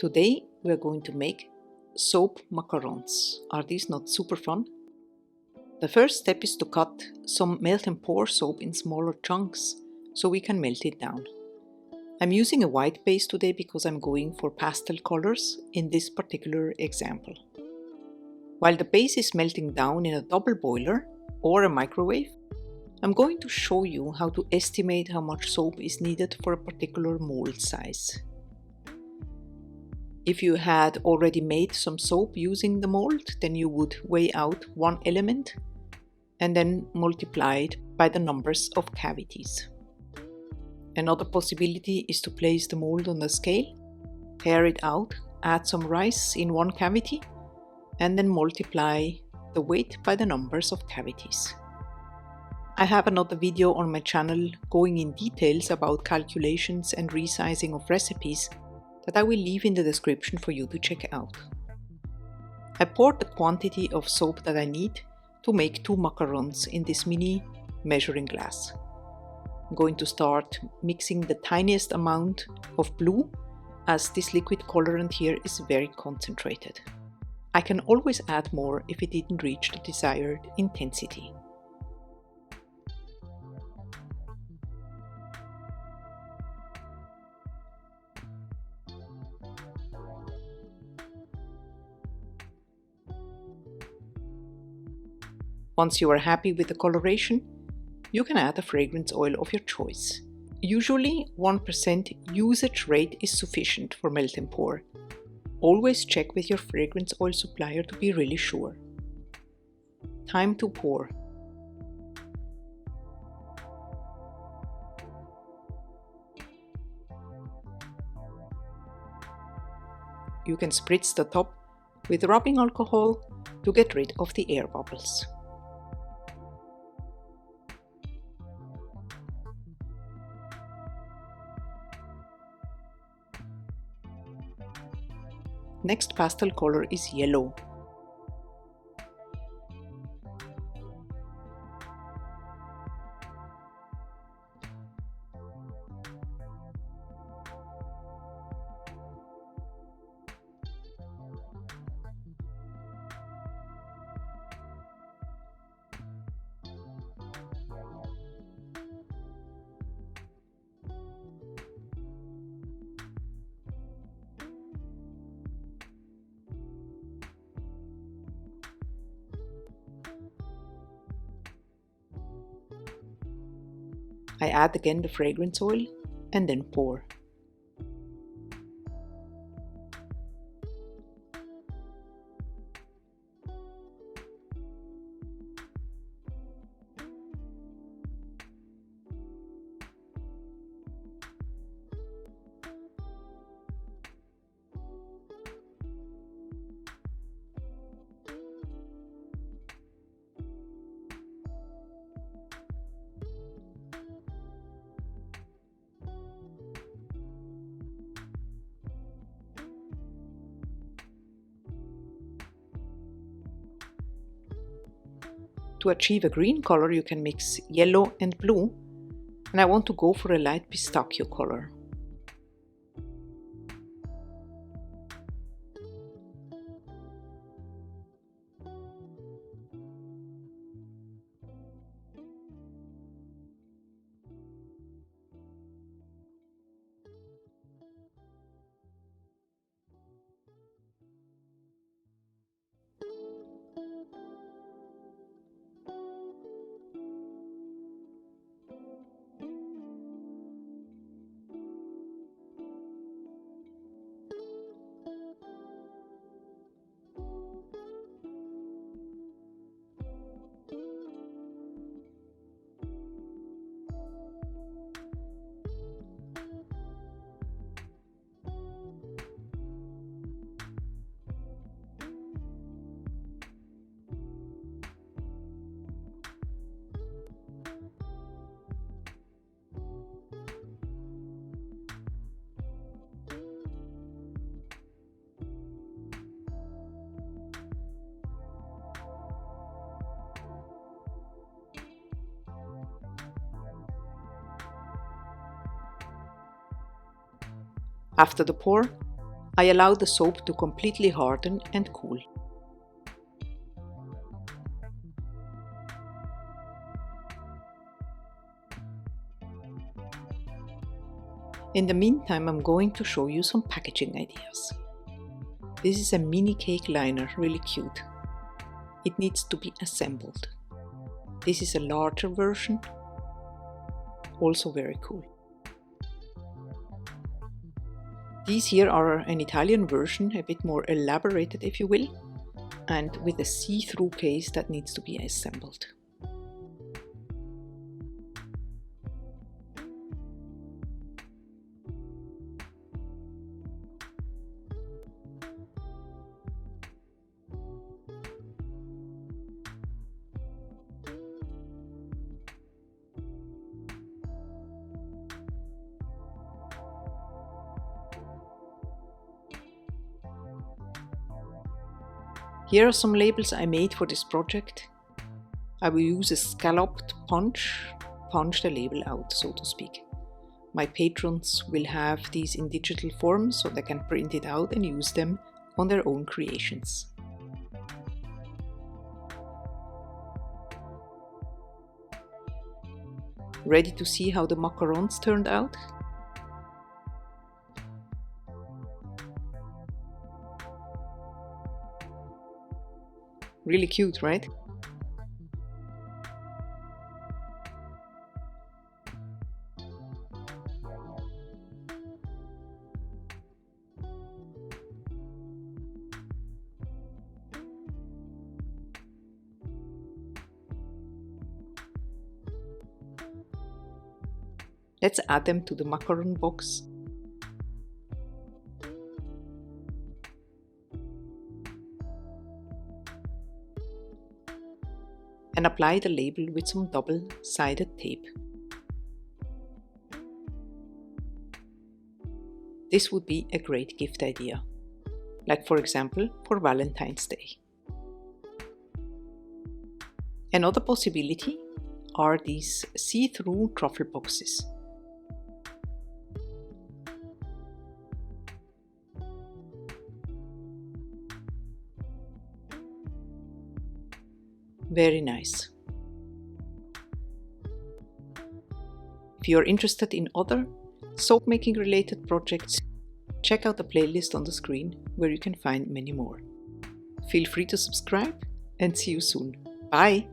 Today we are going to make soap macarons. Are these not super fun? The first step is to cut some melt and pour soap in smaller chunks so we can melt it down. I'm using a white base today because I'm going for pastel colors in this particular example. While the base is melting down in a double boiler or a microwave, I'm going to show you how to estimate how much soap is needed for a particular mold size. If you had already made some soap using the mold, then you would weigh out one element and then multiply it by the numbers of cavities. Another possibility is to place the mold on the scale, pare it out, add some rice in one cavity, and then multiply the weight by the numbers of cavities. I have another video on my channel going in details about calculations and resizing of recipes that I will leave in the description for you to check out. I poured the quantity of soap that I need to make 2 macarons in this mini measuring glass. I'm going to start mixing the tiniest amount of blue, as this liquid colorant here is very concentrated. I can always add more if it didn't reach the desired intensity. Once you are happy with the coloration, you can add a fragrance oil of your choice. Usually 1% usage rate is sufficient for melt and pour. Always check with your fragrance oil supplier to be really sure. Time to pour. You can spritz the top with rubbing alcohol to get rid of the air bubbles. Next pastel color is yellow. I add again the fragrance oil and then pour. To achieve a green color, you can mix yellow and blue, and I want to go for a light pistachio color. After the pour, I allow the soap to completely harden and cool. In the meantime, I'm going to show you some packaging ideas. This is a mini cake liner, really cute. It needs to be assembled. This is a larger version, also very cool. These here are an Italian version, a bit more elaborated if you will, and with a see-through case that needs to be assembled. Here are some labels I made for this project. I will use a scalloped punch the label out, so to speak. My patrons will have these in digital form so they can print it out and use them on their own creations. Ready to see how the macarons turned out? Really cute, right? Let's add them to the macaron box. And apply the label with some double-sided tape. This would be a great gift idea, like for example for Valentine's Day. Another possibility are these see-through truffle boxes. Very nice. If you are interested in other soap making related projects, check out the playlist on the screen where you can find many more. Feel free to subscribe and see you soon. Bye!